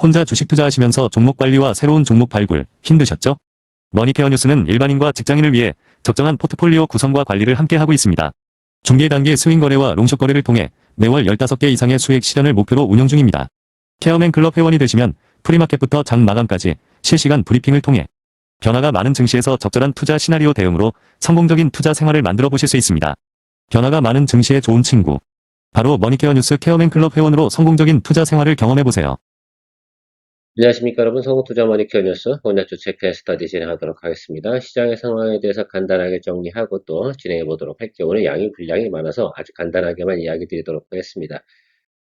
혼자 주식 투자하시면서 종목 관리와 새로운 종목 발굴 힘드셨죠? 머니케어 뉴스는 일반인과 직장인을 위해 적정한 포트폴리오 구성과 관리를 함께 하고 있습니다. 중개 단계 스윙 거래와 롱숏 거래를 통해 매월 15개 이상의 수익 실현을 목표로 운영 중입니다. 케어맨 클럽 회원이 되시면 프리마켓부터 장 마감까지 실시간 브리핑을 통해 변화가 많은 증시에서 적절한 투자 시나리오 대응으로 성공적인 투자 생활을 만들어 보실 수 있습니다. 변화가 많은 증시의 좋은 친구. 바로 머니케어 뉴스 케어맨 클럽 회원으로 성공적인 투자 생활을 경험해 보세요. 안녕하십니까 여러분, 성투자 머니케어 뉴스 오늘주 체크스터디 진행하도록 하겠습니다. 시장의 상황에 대해서 간단하게 정리하고 또 진행해 보도록 할게요. 오늘 양이 분량이 많아서 아주 간단하게만 이야기 드리도록 하겠습니다.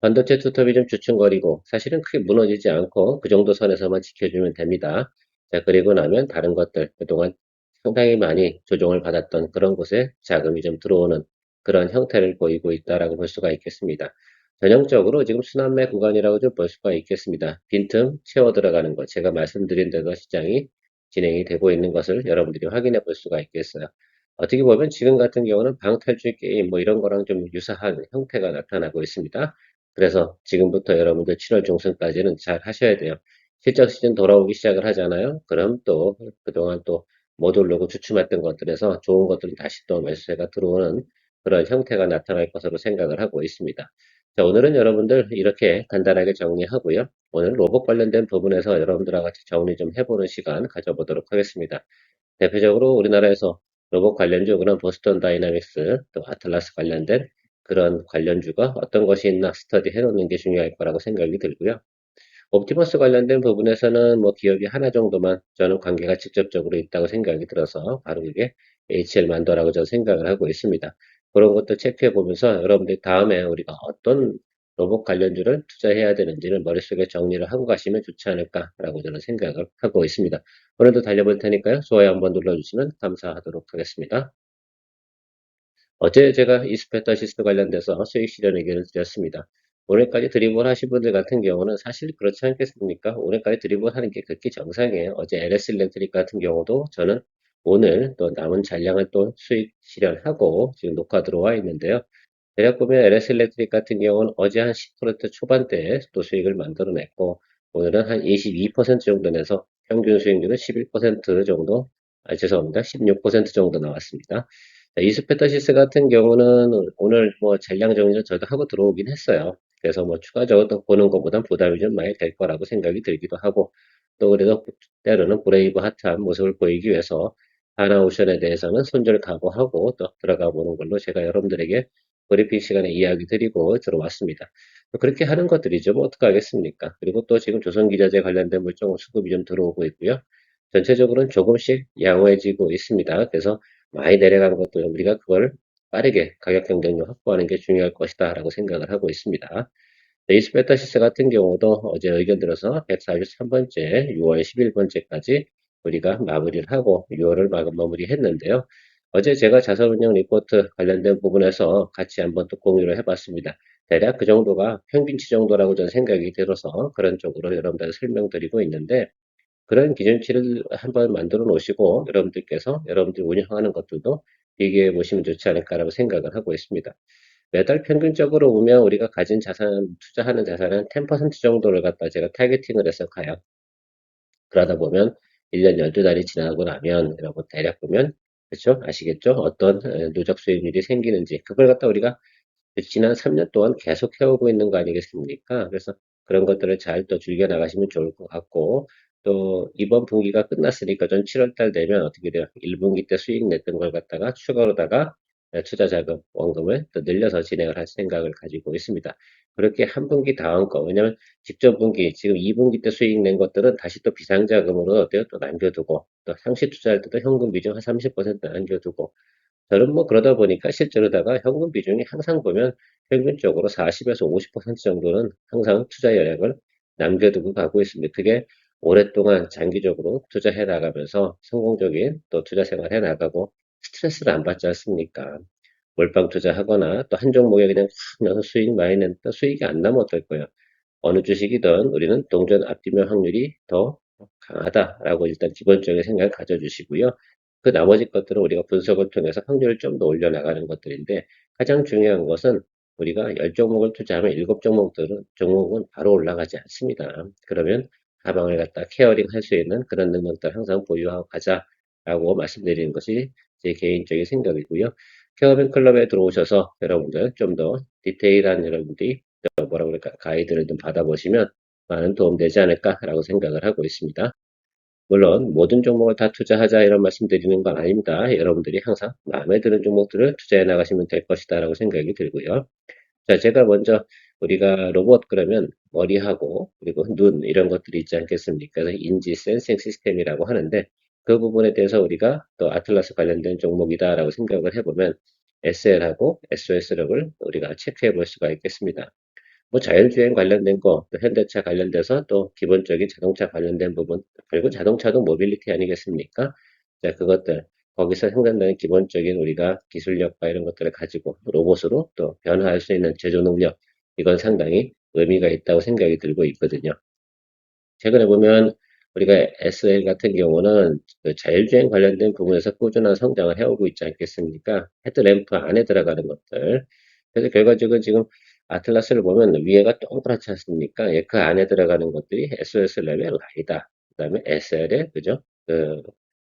반도체 투톱이 좀 주춤거리고 사실은 크게 무너지지 않고 그 정도 선에서만 지켜주면 됩니다. 자, 그리고 나면 다른 것들 그동안 상당히 많이 조정을 받았던 그런 곳에 자금이 좀 들어오는 그런 형태를 보이고 있다라고 볼 수가 있겠습니다. 전형적으로 지금 순환매 구간이라고 좀 볼 수가 있겠습니다. 빈틈 채워 들어가는 것, 제가 말씀드린 대로 시장이 진행이 되고 있는 것을 여러분들이 확인해 볼 수가 있겠어요. 어떻게 보면 지금 같은 경우는 방탈출 게임 뭐 이런 거랑 좀 유사한 형태가 나타나고 있습니다. 그래서 지금부터 여러분들 7월 중순까지는 잘 하셔야 돼요. 실적 시즌 돌아오기 시작을 하잖아요. 그럼 또 그동안 또 못 오르고 주춤했던 것들에서 좋은 것들이 다시 또 매수세가 들어오는 그런 형태가 나타날 것으로 생각을 하고 있습니다. 자, 오늘은 여러분들 이렇게 간단하게 정리하고요. 오늘 로봇 관련된 부분에서 여러분들과 같이 정리 좀 해보는 시간 가져보도록 하겠습니다. 대표적으로 우리나라에서 로봇 관련주, 그런 보스턴 다이나믹스, 또 아틀라스 관련된 그런 관련주가 어떤 것이 있나 스터디 해놓는 게 중요할 거라고 생각이 들고요. 옵티머스 관련된 부분에서는 뭐 기업이 하나 정도만 저는 관계가 직접적으로 있다고 생각이 들어서 바로 그게 HL 만도라고 저는 생각을 하고 있습니다. 그런 것도 체크해 보면서 여러분들이 다음에 우리가 어떤 로봇 관련주를 투자해야 되는지를 머릿속에 정리를 하고 가시면 좋지 않을까라고 저는 생각을 하고 있습니다. 오늘도 달려볼 테니까요. 좋아요 한번 눌러주시면 감사하도록 하겠습니다. 어제 제가 이스페타시스 관련돼서 수익 실현 의견을 드렸습니다. 오늘까지 드리블 하신 분들 같은 경우는 사실 그렇지 않겠습니까? 오늘까지 드리블 하는 게 그렇게 정상이에요. 어제 LS 일렉트릭 같은 경우도 저는 오늘 또 남은 잔량을 또 수익 실현하고 지금 녹화 들어와 있는데요. 대략 보면 LS 일렉트릭 같은 경우는 어제 한 10% 초반대에 또 수익을 만들어냈고 오늘은 한 22% 정도 내서 평균 수익률은 11% 정도, 죄송합니다. 16% 정도 나왔습니다. 이스페타시스 같은 경우는 오늘 뭐 잔량 정리를 저도 하고 들어오긴 했어요. 그래서 뭐 추가적으로 더 보는 것보단 부담이 좀 많이 될 거라고 생각이 들기도 하고 또 그래도 때로는 브레이브 하트한 모습을 보이기 위해서 하나오션에 대해서는 손절 각오하고 또 들어가 보는 걸로 제가 여러분들에게 브리핑 시간에 이야기 드리고 들어왔습니다. 그렇게 하는 것들이죠. 뭐 어떡하겠습니까? 그리고 또 지금 조선기자재 관련된 물정 수급이 좀 들어오고 있고요. 전체적으로는 조금씩 양호해지고 있습니다. 그래서 많이 내려간 것들 우리가 그걸 빠르게 가격 경쟁력 확보하는 게 중요할 것이다 라고 생각을 하고 있습니다. 네이스페타시스 같은 경우도 어제 의견 들어서 143번째, 6월 11번째까지 우리가 마무리를 하고 6월을 마무리했는데요. 어제 제가 자산운용 리포트 관련된 부분에서 같이 한번 또 공유를 해봤습니다. 대략 그 정도가 평균치 정도라고 저는 생각이 들어서 그런 쪽으로 여러분들 설명드리고 있는데 그런 기준치를 한번 만들어 놓으시고 여러분들께서 여러분들이 운영하는 것들도 비교해 보시면 좋지 않을까라고 생각을 하고 있습니다. 매달 평균적으로 보면 우리가 가진 자산, 투자하는 자산은 10% 정도를 갖다 제가 타겟팅을 해서 가요. 그러다 보면 1년 12달이 지나고 나면 여러분 대략 보면 그렇죠? 아시겠죠? 어떤 누적 수익률이 생기는지 그걸 갖다 우리가 지난 3년 동안 계속 해오고 있는 거 아니겠습니까? 그래서 그런 것들을 잘 또 즐겨 나가시면 좋을 것 같고 또 이번 분기가 끝났으니까 전 7월 달 되면 어떻게 돼요? 1분기 때 수익 냈던 걸 갖다가 추가로다가 투자 자금 원금을 또 늘려서 진행을 할 생각을 가지고 있습니다. 그렇게 한 분기 다음 거 왜냐면 직전 분기 지금 2분기 때 수익 낸 것들은 다시 또 비상자금으로 어때요? 또 남겨두고 또 상시 투자할 때도 현금 비중 한 30% 남겨두고 저는 뭐 그러다 보니까 실제로다가 현금 비중이 항상 보면 평균적으로 40에서 50% 정도는 항상 투자 여력을 남겨두고 가고 있습니다. 그게 오랫동안 장기적으로 투자해 나가면서 성공적인 또 투자 생활 해 나가고 스트레스를 안 받지 않습니까? 몰빵 투자하거나 또 한 종목에 그냥 확 넣어서 수익 많이 냈다 수익이 안 나면 어떨 거예요? 어느 주식이든 우리는 동전 앞뒤면 확률이 더 강하다라고 일단 기본적인 생각을 가져주시고요. 그 나머지 것들은 우리가 분석을 통해서 확률을 좀 더 올려나가는 것들인데 가장 중요한 것은 우리가 10종목을 투자하면 7종목은 바로 올라가지 않습니다. 그러면 가방을 갖다 케어링 할 수 있는 그런 능력들 항상 보유하고 가자라고 말씀드리는 것이 제 개인적인 생각이고요. 케어뱅 클럽에 들어오셔서 여러분들 좀 더 디테일한 여러분들이 뭐라 그럴까 가이드를 좀 받아보시면 많은 도움 되지 않을까라고 생각을 하고 있습니다. 물론 모든 종목을 다 투자하자 이런 말씀 드리는 건 아닙니다. 여러분들이 항상 마음에 드는 종목들을 투자해 나가시면 될 것이다 라고 생각이 들고요. 자, 제가 먼저 우리가 로봇 그러면 머리하고 그리고 눈 이런 것들이 있지 않겠습니까? 그래서 인지 센싱 시스템이라고 하는데 그 부분에 대해서 우리가 또 아틀라스 관련된 종목이다라고 생각을 해보면 SL하고 SOS력을 우리가 체크해 볼 수가 있겠습니다. 뭐 자율주행 관련된 거, 또 현대차 관련돼서 또 기본적인 자동차 관련된 부분, 그리고 자동차도 모빌리티 아니겠습니까? 자, 그것들, 거기서 생산되는 기본적인 우리가 기술력과 이런 것들을 가지고 로봇으로 또 변화할 수 있는 제조 능력, 이건 상당히 의미가 있다고 생각이 들고 있거든요. 최근에 보면 우리가 SL 같은 경우는 그 자율주행 관련된 부분에서 꾸준한 성장을 해오고 있지 않겠습니까? 헤드램프 안에 들어가는 것들. 그래서 결과적으로 지금 아틀라스를 보면 위에가 동그랗지 않습니까? 예, 그 안에 들어가는 것들이 SOS 레벨 라이다. 그 다음에 SL의, 그죠? 그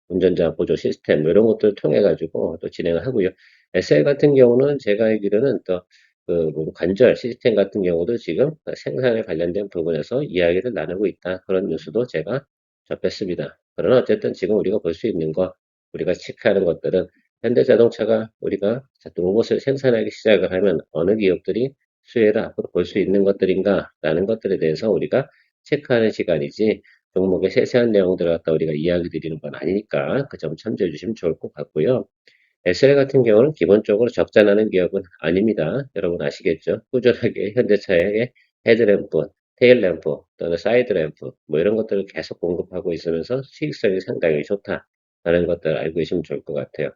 운전자 보조 시스템, 뭐 이런 것들을 통해 가지고 또 진행을 하고요. SL 같은 경우는 제가 알기로는 또 뭐 관절 시스템 같은 경우도 지금 생산에 관련된 부분에서 이야기를 나누고 있다. 그런 뉴스도 제가 접했습니다. 그러나 어쨌든 지금 우리가 볼 수 있는 것, 우리가 체크하는 것들은 현대자동차가 우리가 로봇을 생산하기 시작을 하면 어느 기업들이 수혜를 앞으로 볼 수 있는 것들인가 라는 것들에 대해서 우리가 체크하는 시간이지 종목의 세세한 내용들을 갖다 우리가 이야기 드리는 건 아니니까 그 점 참조해 주시면 좋을 것 같고요. SL 같은 경우는 기본적으로 적자 나는 기업은 아닙니다. 여러분 아시겠죠? 꾸준하게 현대차의 헤드램프, 테일램프 또는 사이드램프 뭐 이런 것들을 계속 공급하고 있으면서 수익성이 상당히 좋다라는 것들을 알고 계시면 좋을 것 같아요.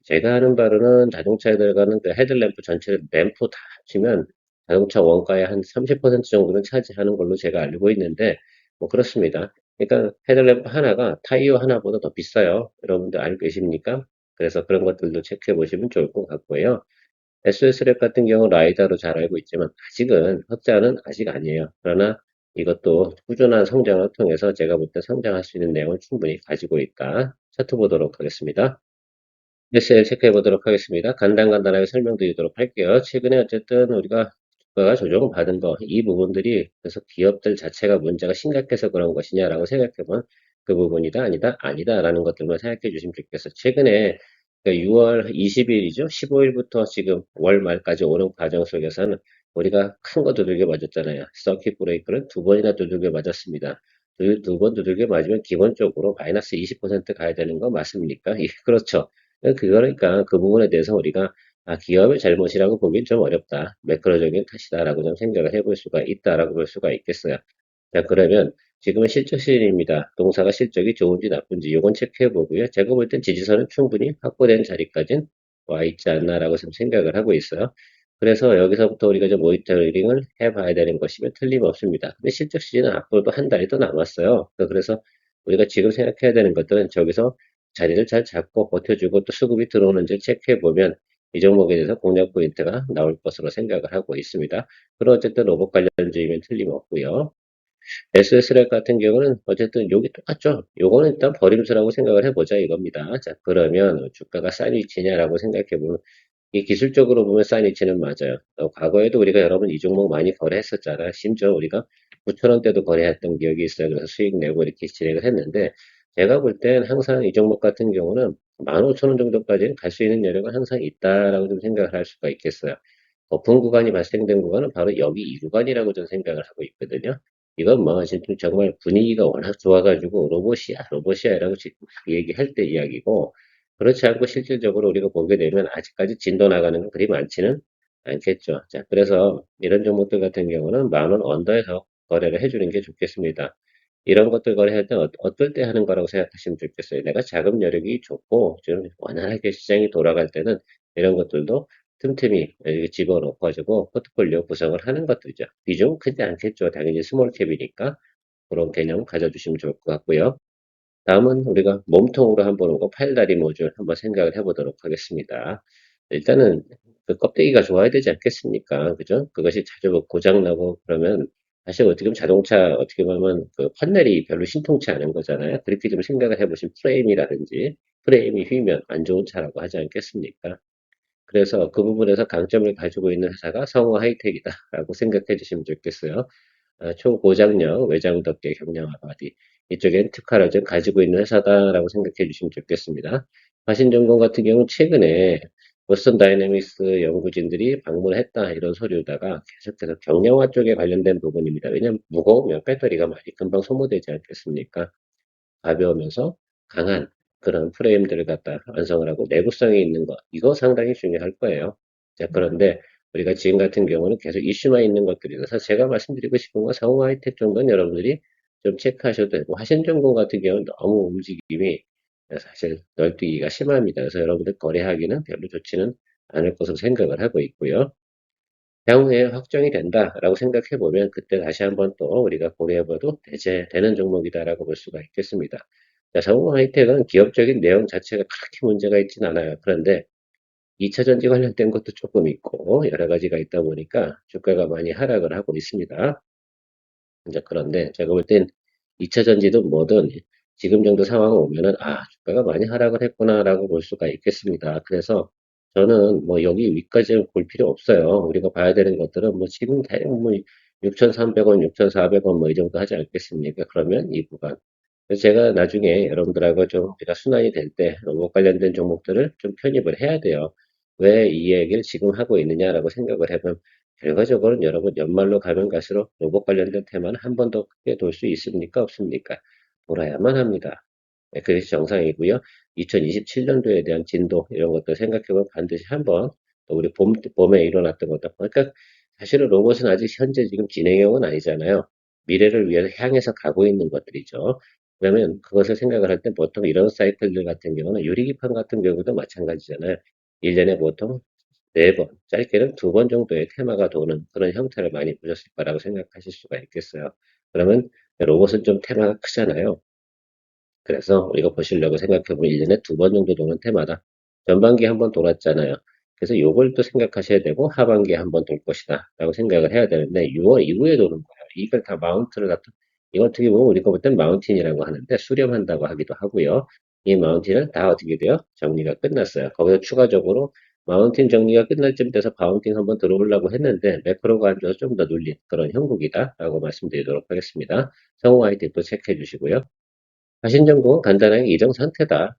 제가 하는 바로는 자동차에 들어가는 그 헤드램프 전체 램프 다 합치면 자동차 원가의 한 30% 정도는 차지하는 걸로 제가 알고 있는데 뭐 그렇습니다. 그러니까 헤드램프 하나가 타이어 하나보다 더 비싸요. 여러분들 알고 계십니까? 그래서 그런 것들도 체크해 보시면 좋을 것 같고요. SS랩 같은 경우 라이다로 잘 알고 있지만 아직은 흑자는 아직 아니에요. 그러나 이것도 꾸준한 성장을 통해서 제가 볼 때 성장할 수 있는 내용을 충분히 가지고 있다. 차트 보도록 하겠습니다. SL 체크해 보도록 하겠습니다. 간단하게 설명드리도록 할게요. 최근에 어쨌든 우리가 주가가 조정을 받은 거, 이 부분들이 그래서 기업들 자체가 문제가 심각해서 그런 것이냐라고 생각해보면 그 부분이다, 아니다, 아니다라는 것들만 생각해 주시면 좋겠어요. 최근에 6월 20일이죠. 15일부터 지금 월 말까지 오는 과정 속에서는 우리가 큰 거 두들겨 맞았잖아요. 서킷 브레이크를 두 번이나 두들겨 맞았습니다. 두 번 두들겨 맞으면 기본적으로 마이너스 20% 가야 되는 거 맞습니까? 예, 그렇죠. 그러니까 그 부분에 대해서 우리가 기업의 잘못이라고 보기엔 좀 어렵다. 매크로적인 탓이다라고 좀 생각을 해볼 수가 있다라고 볼 수가 있겠어요. 자, 그러면 지금은 실적 시즌입니다. 동사가 실적이 좋은지 나쁜지 요건 체크해 보고요. 제가 볼 땐 지지선은 충분히 확보된 자리까지는 와 있지 않나라고 좀 생각을 하고 있어요. 그래서 여기서부터 우리가 좀 모니터링을 해봐야 되는 것이면 틀림없습니다. 근데 실적 시즌은 앞으로도 한 달이 더 남았어요. 그래서 우리가 지금 생각해야 되는 것들은 저기서 자리를 잘 잡고 버텨주고 또 수급이 들어오는지 체크해 보면 이 종목에 대해서 공략 포인트가 나올 것으로 생각을 하고 있습니다. 그럼 어쨌든 로봇 관련주이면 틀림없고요. SS랩 같은 경우는 어쨌든 여기 똑같죠. 요거는 일단 버림수라고 생각을 해보자 이겁니다. 자, 그러면 주가가 싼 위치냐라고 생각해보면 이 기술적으로 보면 싼 위치는 맞아요. 과거에도 우리가 여러분 이 종목 많이 거래했었잖아요. 심지어 우리가 9,000원대도 거래했던 기억이 있어요. 그래서 수익 내고 이렇게 진행을 했는데 제가 볼 땐 항상 이 종목 같은 경우는 15,000원 정도까지는 갈 수 있는 여력은 항상 있다라고 좀 생각을 할 수가 있겠어요. 거품 구간이 발생된 구간은 바로 여기 이 구간이라고 저는 생각을 하고 있거든요. 이건 뭐 지금 정말 분위기가 워낙 좋아가지고 로봇이야라고 지금 막 얘기할 때 이야기고 그렇지 않고 실질적으로 우리가 보게 되면 아직까지 진도 나가는 건 그리 많지는 않겠죠. 자, 그래서 이런 종목들 같은 경우는 10,000원 언더에서 거래를 해주는 게 좋겠습니다. 이런 것들 거래할 때 어떨 때 하는 거라고 생각하시면 좋겠어요. 내가 자금 여력이 좋고 좀 원활하게 시장이 돌아갈 때는 이런 것들도 틈틈이 여기 집어넣고 가지고 포트폴리오 구성을 하는 것들이죠. 비중 크지 않겠죠. 당연히 스몰캡이니까 그런 개념 가져주시면 좋을 것 같고요. 다음은 우리가 몸통으로 한번 오고 팔다리 모듈 한번 생각을 해보도록 하겠습니다. 일단은 그 껍데기가 좋아야 되지 않겠습니까? 그죠? 그것이 자주 뭐 고장나고 그러면 사실 어떻게 보면 자동차 어떻게 보면 그 판넬이 별로 신통치 않은 거잖아요. 그렇게 좀 생각을 해보시면 프레임이라든지 프레임이 휘면 안 좋은 차라고 하지 않겠습니까? 그래서 그 부분에서 강점을 가지고 있는 회사가 성우 하이텍이다라고 생각해 주시면 좋겠어요. 초고장력 외장 덮개 경량화 바디 이쪽엔 특화를 좀 가지고 있는 회사다라고 생각해 주시면 좋겠습니다. 화신전공 같은 경우는 최근에 보스턴 다이내믹스 연구진들이 방문했다 이런 소리로다가 계속해서 경량화 쪽에 관련된 부분입니다. 왜냐하면 무거우면 배터리가 많이 금방 소모되지 않겠습니까? 가벼우면서 강한 그런 프레임들을 갖다 완성을 하고 내구성이 있는 것, 이거 상당히 중요할 거예요. 자, 그런데 우리가 지금 같은 경우는 계속 이슈만 있는 것들이라서 제가 말씀드리고 싶은 건 상호 하이텍 정도는 여러분들이 좀 체크하셔도 되고 화신전공 같은 경우는 너무 움직임이 사실 널뛰기가 심합니다. 그래서 여러분들 거래하기는 별로 좋지는 않을 것으로 생각을 하고 있고요. 향후에 확정이 된다라고 생각해 보면 그때 다시 한번 또 우리가 고려해봐도 되는 종목이다라고 볼 수가 있겠습니다. 자, 성공 하이텍은 기업적인 내용 자체가 그렇게 문제가 있진 않아요. 그런데 2차 전지 관련된 것도 조금 있고 여러 가지가 있다 보니까 주가가 많이 하락을 하고 있습니다. 이제 그런데 제가 볼 땐 2차 전지든 뭐든 지금 정도 상황 오면은 주가가 많이 하락을 했구나라고 볼 수가 있겠습니다. 그래서 저는 뭐 여기 위까지 볼 필요 없어요. 우리가 봐야 되는 것들은 뭐 지금 대략 뭐 6,300원, 6,400원 뭐 이 정도 하지 않겠습니까? 그러면 이 구간. 그래서 제가 나중에 여러분들하고 좀 제가 순환이 될 때 로봇 관련된 종목들을 좀 편입을 해야 돼요. 왜 이 얘기를 지금 하고 있느냐라고 생각을 해보면 결과적으로는 여러분 연말로 가면 갈수록 로봇 관련된 테마는 한 번 더 크게 돌 수 있습니까? 없습니까? 돌아야만 합니다. 네, 그것이 정상이고요. 2027년도에 대한 진도 이런 것들 생각해보면 반드시 한번 또 우리 봄에 일어났던 것들 그러니까 사실은 로봇은 아직 현재 지금 진행형은 아니잖아요. 미래를 위해서 향해서 가고 있는 것들이죠. 그러면 그것을 생각을 할 때 보통 이런 사이클들 같은 경우는 유리기판 같은 경우도 마찬가지잖아요. 1년에 보통 4번, 짧게는 2번 정도의 테마가 도는 그런 형태를 많이 보셨을 거라고 생각하실 수가 있겠어요. 그러면 로봇은 좀 테마가 크잖아요. 그래서 우리가 보시려고 생각해보면 1년에 2번 정도 도는 테마다. 전반기에 한번 돌았잖아요. 그래서 요걸 또 생각하셔야 되고 하반기에 한번 돌 것이다 라고 생각을 해야 되는데 6월 이후에 도는 거예요. 이걸 다 마운트를 갖다 이거 어떻게 보면 우리가 볼 땐 마운틴이라고 하는데 수렴한다고 하기도 하고요. 이 마운틴은 다 어떻게 돼요? 정리가 끝났어요. 거기서 추가적으로 마운틴 정리가 끝날 쯤 돼서 바운틴 한번 들어오려고 했는데 매크로가 안 좋아서 좀 더 눌린 그런 형국이다 라고 말씀드리도록 하겠습니다. 성우 아이템도 체크해 주시고요. 화신정보는 간단하게 이정 상태다.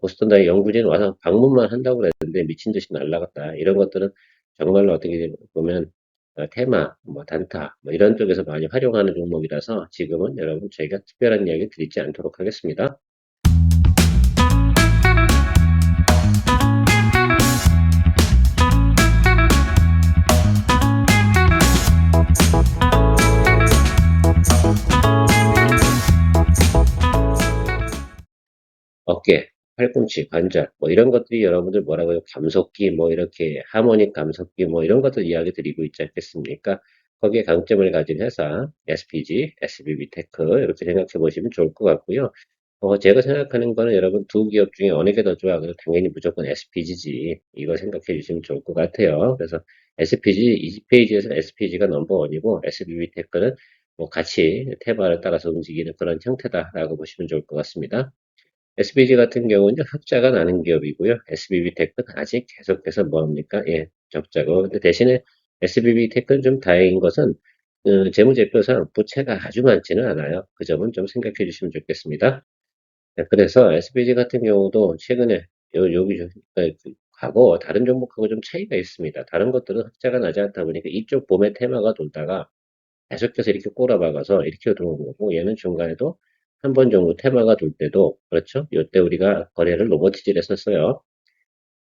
보스턴 다이 연구진 와서 방문만 한다고 그랬는데 미친 듯이 날라갔다. 이런 것들은 정말로 어떻게 보면 테마, 뭐 단타, 뭐 이런 쪽에서 많이 활용하는 종목이라서 지금은 여러분 저희가 특별한 이야기 드리지 않도록 하겠습니다. 어깨, 팔꿈치, 관절, 뭐 이런 것들이 여러분들 뭐라고 해요? 감속기, 뭐 이렇게 하모닉 감속기, 뭐 이런 것들 이야기 드리고 있지 않겠습니까? 거기에 강점을 가진 회사, SPG, SBB테크 이렇게 생각해 보시면 좋을 것 같고요. 제가 생각하는 거는 여러분 두 기업 중에 어느 게 더 좋아? 그래서 당연히 무조건 SPG지. 이거 생각해 주시면 좋을 것 같아요. 그래서 SPG, 20페이지에서 SPG가 넘버원이고 SBB테크는 뭐 같이 테마를 따라서 움직이는 그런 형태다라고 보시면 좋을 것 같습니다. SBG 같은 경우는 흑자가 나는 기업이고요. SBB테크는 아직 계속해서 뭐합니까? 예, 적자고. 근데 대신에 SBB테크는 좀 다행인 것은 재무제표상 부채가 아주 많지는 않아요. 그 점은 좀 생각해 주시면 좋겠습니다. 네, 그래서 SBG 같은 경우도 최근에 여기 하고 다른 종목하고 좀 차이가 있습니다. 다른 것들은 흑자가 나지 않다 보니까 이쪽 봄의 테마가 돌다가 계속해서 이렇게 꼬라박아서 이렇게 들어온 거고 얘는 중간에도 한 번 정도 테마가 돌 때도 그렇죠? 이때 우리가 거래를 로버티지를 했었어요.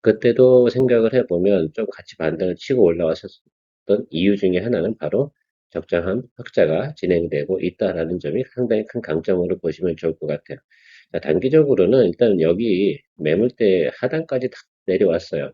그때도 생각을 해보면 좀 같이 반등을 치고 올라왔었던 이유 중에 하나는 바로 적정한 흑자가 진행되고 있다라는 점이 상당히 큰 강점으로 보시면 좋을 것 같아요. 자, 단기적으로는 일단 여기 매물대 하단까지 다 내려왔어요.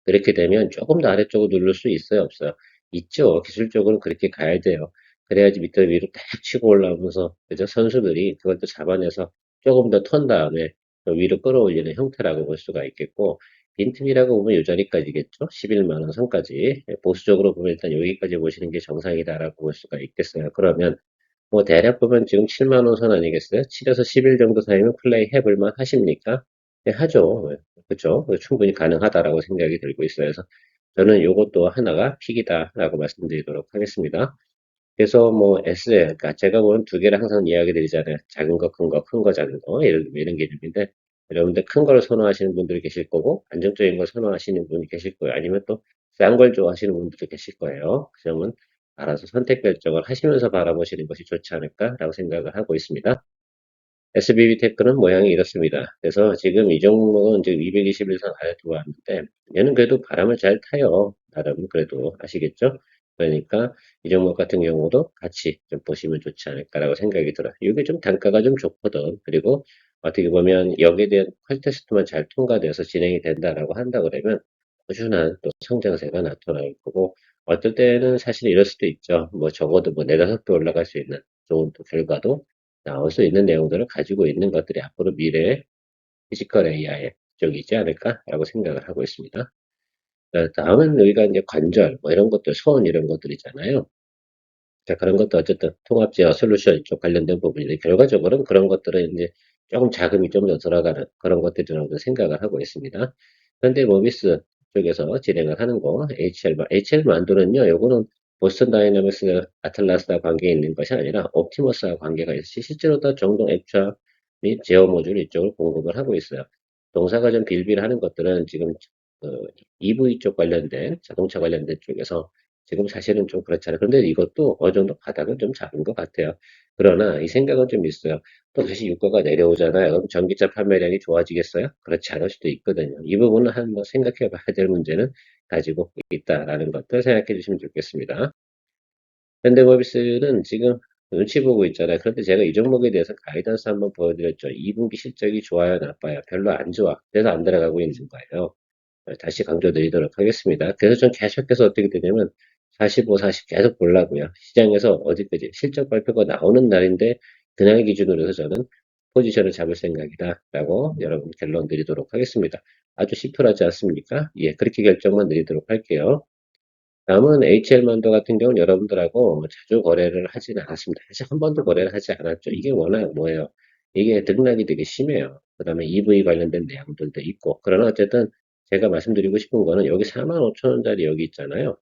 그렇게 되면 조금 더 아래쪽으로 누를 수 있어요, 없어요? 있죠. 기술적으로 그렇게 가야 돼요. 그래야지 밑에 위로 딱 치고 올라오면서, 그죠? 선수들이 그걸 또 잡아내서 조금 더 턴 다음에 또 위로 끌어올리는 형태라고 볼 수가 있겠고, 빈틈이라고 보면 요 자리까지겠죠. 11만 원 선까지. 보수적으로 보면 일단 여기까지 보시는 게 정상이다라고 볼 수가 있겠어요. 그러면 뭐 대략 보면 지금 7만 원 선 아니겠어요? 7에서 10일 정도 사이면 플레이 해볼 만 하십니까? 네, 하죠. 그렇죠. 충분히 가능하다라고 생각이 들고 있어요. 그래서 저는 요것도 하나가 픽이다라고 말씀드리도록 하겠습니다. 그래서 뭐 SL, 그러니까 제가 보는 두 개를 항상 이야기 드리잖아요. 작은 거, 큰 거, 큰 거, 작은 거, 이런 개념인데, 여러분들 큰 걸 선호하시는 분들이 계실 거고, 안정적인 걸 선호하시는 분이 계실 거예요. 아니면 또, 싼 걸 좋아하시는 분들도 계실 거예요. 그 점은 알아서 선택 결정을 하시면서 바라보시는 것이 좋지 않을까라고 생각을 하고 있습니다. SBB 테크는 모양이 이렇습니다. 그래서 지금 이 종목은 지금 221선 아래 들어왔는데 얘는 그래도 바람을 잘 타요. 바람은 그래도 아시겠죠? 그러니까 이 종목 같은 경우도 같이 좀 보시면 좋지 않을까라고 생각이 들어요. 이게 좀 단가가 좀 좋거든. 그리고 어떻게 보면 여기에 대한 퀄테스트만 잘 통과돼서 진행이 된다라고 한다 그러면 꾸준한 또 성장세가 나타날 거고 어떨 때는 사실 이럴 수도 있죠. 뭐 적어도 뭐 네다섯 배 올라갈 수 있는 좋은 또 결과도 나올 수 있는 내용들을 가지고 있는 것들이 앞으로 미래의 피지컬 AI 쪽이지 않을까라고 생각을 하고 있습니다. 다음은 우리가 이제 관절, 뭐 이런 것들, 소원 이런 것들이잖아요. 자, 그런 것도 어쨌든 통합 제어 솔루션 쪽 관련된 부분인데, 결과적으로는 그런 것들은 이제 조금 자금이 좀 더 들어가는 그런 것들이라고 생각을 하고 있습니다. 현대 모비스 쪽에서 진행을 하는 거, HL 만두는요, 요거는 보스턴 다이내믹스 아틀라스와 관계 있는 것이 아니라 옵티머스와 관계가 있으시 실제로 더 정동 액추아 및 제어 모듈 이쪽을 공급을 하고 있어요. 동사가 좀 빌빌하는 것들은 지금 EV 쪽 관련된 자동차 관련된 쪽에서 지금 사실은 좀 그렇잖아요. 그런데 이것도 어느 정도 바닥은 좀 잡은 것 같아요. 그러나 이 생각은 좀 있어요. 또 다시 유가가 내려오잖아요. 그럼 전기차 판매량이 좋아지겠어요? 그렇지 않을 수도 있거든요. 이 부분은 한번 생각해 봐야 될 문제는 가지고 있다라는 것들 생각해 주시면 좋겠습니다. 현대모비스는 지금 눈치 보고 있잖아요. 그런데 제가 이 종목에 대해서 가이던스 한번 보여드렸죠. 2분기 실적이 좋아요, 나빠요? 별로 안 좋아. 그래서 안 들어가고 있는 거예요. 다시 강조드리도록 하겠습니다. 그래서 전 계속해서 어떻게 되냐면 45, 40 계속 보려고요. 시장에서 어디까지 실적 발표가 나오는 날인데 그날 기준으로 해서 저는 포지션을 잡을 생각이다 라고 여러분 결론 드리도록 하겠습니다. 아주 시플하지 않습니까? 예, 그렇게 결정만 드리도록 할게요. 다음은 HL만도 같은 경우는 여러분들하고 뭐 자주 거래를 하지는 않았습니다. 사실 한 번도 거래를 하지 않았죠. 이게 워낙 뭐예요? 이게 등락이 되게 심해요. 그 다음에 EV 관련된 내용들도 있고. 그러나 어쨌든 제가 말씀드리고 싶은 거는 여기 45,000원짜리 여기 있잖아요.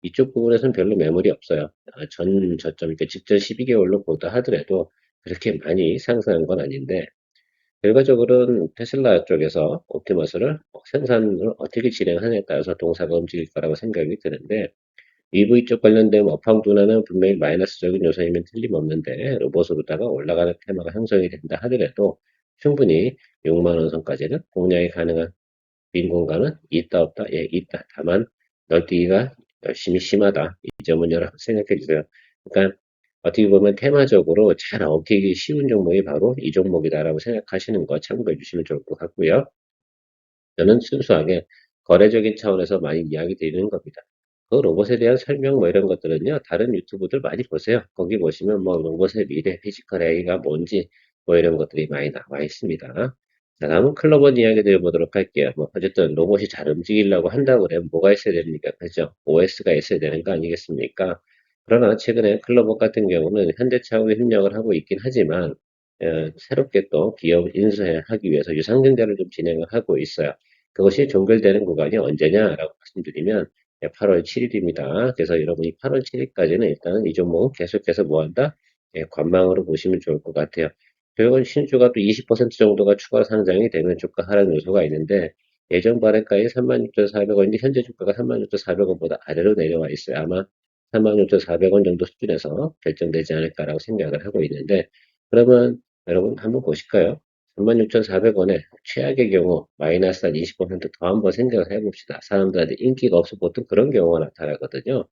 이쪽 부분에서는 별로 매물이 없어요. 전 저점, 그러니까 직전 12개월로 보다 하더라도 그렇게 많이 상승한 건 아닌데, 결과적으로는 테슬라 쪽에서 옵티머스를 생산을 어떻게 진행하느냐에 따라서 동사가 움직일 거라고 생각이 드는데, EV 쪽 관련된 업황 둔화는 분명히 마이너스적인 요소이면 틀림없는데 로봇으로다가 올라가는 테마가 형성이 된다 하더라도 충분히 6만 원 선까지는 공략이 가능한 빈 공간은 있다 없다? 예, 있다. 다만 널뛰기가 열심히 심하다. 이 점은 여러분 생각해 주세요. 그러니까 어떻게 보면 테마적으로 잘 엉키기 쉬운 종목이 바로 이 종목이다라고 생각하시는 거 참고해 주시면 좋을 것 같고요. 저는 순수하게 거래적인 차원에서 많이 이야기 드리는 겁니다. 그 로봇에 대한 설명 뭐 이런 것들은요, 다른 유튜브들 많이 보세요. 거기 보시면 뭐 로봇의 미래 피지컬 A가 뭔지 뭐 이런 것들이 많이 나와 있습니다. 자, 다음은 클로버 이야기 드려보도록 할게요. 뭐 어쨌든 로봇이 잘 움직이려고 한다고 그러면 뭐가 있어야 됩니까? 그죠? OS가 있어야 되는 거 아니겠습니까? 그러나 최근에 클로버 같은 경우는 현대차하고 협력을 하고 있긴 하지만 새롭게 또 기업 인수하기 위해서 유상증자를 좀 진행을 하고 있어요. 그것이 종결되는 구간이 언제냐라고 말씀드리면 8월 7일입니다. 그래서 여러분이 8월 7일까지는 일단은 이 종목은 계속해서 뭐한다? 관망으로 보시면 좋을 것 같아요. 결국은 신주가 또 20% 정도가 추가 상장이 되면 주가 하락 요소가 있는데 예전 발행가의 36,400원인데 현재 주가가 36,400원보다 아래로 내려와 있어요. 아마 36,400원 정도 수준에서 결정되지 않을까라고 생각을 하고 있는데 그러면 여러분 한번 보실까요? 36,400원에 최악의 경우 마이너스 한 20%더 한번 생각을 해봅시다. 사람들한테 인기가 없어 보통 그런 경우가 나타나거든요.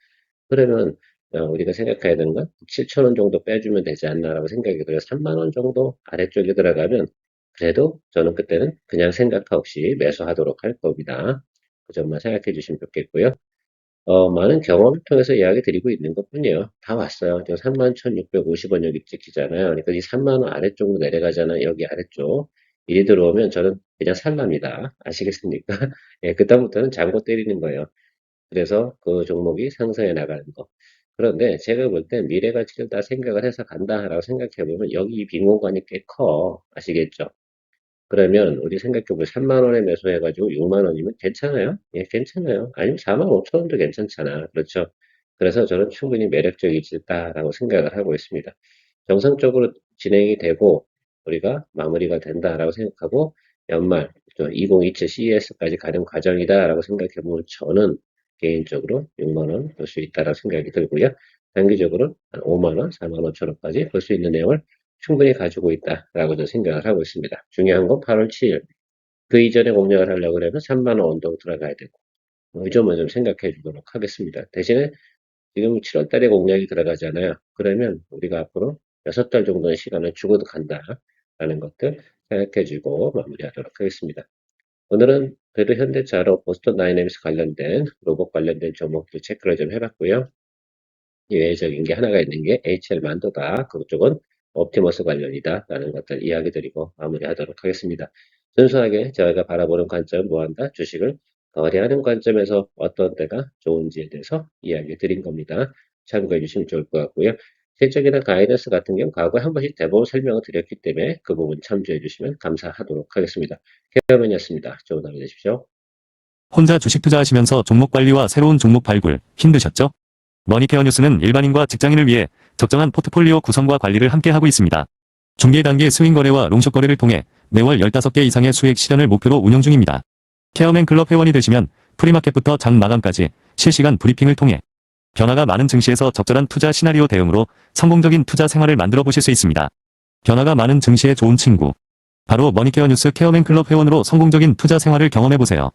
그러면 우리가 생각해야 되는 건 7,000원 정도 빼주면 되지 않나라고 생각이 들어요. 3만 원 정도 아래쪽에 들어가면 그래도 저는 그때는 그냥 생각 없이 매수하도록 할 겁니다. 그 점만 생각해 주시면 좋겠고요. 많은 경험을 통해서 이야기 드리고 있는 것뿐이에요. 다 왔어요. 지금 31,650원 여기 찍히잖아요. 그러니까 이 3만 원 아래쪽으로 내려가잖아요. 여기 아래쪽. 일이 들어오면 저는 그냥 살랍니다. 아시겠습니까? 예, 그다음부터는 잔고 때리는 거예요. 그래서 그 종목이 상승해 나가는 거. 그런데 제가 볼 땐 미래 가치를 다 생각을 해서 간다라고 생각해 보면 여기 이 빈 공간이 꽤 커. 아시겠죠? 그러면 우리 생각해 보면 3만 원에 매수해 가지고 6만 원이면 괜찮아요? 예, 괜찮아요. 아니면 4만 5천 원도 괜찮잖아. 그렇죠? 그래서 저는 충분히 매력적이다라고 생각을 하고 있습니다. 정상적으로 진행이 되고 우리가 마무리가 된다라고 생각하고 연말 2027 CES까지 가는 과정이다라고 생각해 보면 저는 개인적으로 6만 원 볼 수 있다라고 생각이 들고요. 단기적으로 한 5만 원, 4만 5천 원까지 볼 수 있는 내용을 충분히 가지고 있다라고 저는 생각을 하고 있습니다. 중요한 건 8월 7일. 그 이전에 공략을 하려고 그러면 3만 원 언더로 들어가야 되고, 이 점은 좀 생각해 주도록 하겠습니다. 대신에 지금 7월 달에 공략이 들어가잖아요. 그러면 우리가 앞으로 6달 정도의 시간을 주고도 간다라는 것들 생각해 주고 마무리하도록 하겠습니다. 오늘은 그래도 현대차로 보스턴 다이내믹스 관련된 로봇 관련된 종목들 체크를 좀 해봤고요. 예외적인 게 하나가 있는 게 HL 만도다. 그쪽은 옵티머스 관련이다. 라는 것들 이야기 드리고 마무리하도록 하겠습니다. 순수하게 저희가 바라보는 관점 뭐한다? 주식을 거래하는 관점에서 어떤 때가 좋은지에 대해서 이야기 드린 겁니다. 참고해 주시면 좋을 것 같고요. 실적이나 가이던스 같은 경우 과거에 한 번씩 대부분 설명을 드렸기 때문에 그 부분 참조해 주시면 감사하도록 하겠습니다. 케어맨이었습니다. 좋은 하루 되십시오. 혼자 주식 투자하시면서 종목 관리와 새로운 종목 발굴 힘드셨죠? 머니케어 뉴스는 일반인과 직장인을 위해 적정한 포트폴리오 구성과 관리를 함께 하고 있습니다. 중개 단계 스윙 거래와 롱숏 거래를 통해 매월 15개 이상의 수익 실현을 목표로 운영 중입니다. 케어맨 클럽 회원이 되시면 프리마켓부터 장 마감까지 실시간 브리핑을 통해 변화가 많은 증시에서 적절한 투자 시나리오 대응으로 성공적인 투자 생활을 만들어 보실 수 있습니다. 변화가 많은 증시의 좋은 친구. 바로 머니케어 뉴스 케어맨 클럽 회원으로 성공적인 투자 생활을 경험해 보세요.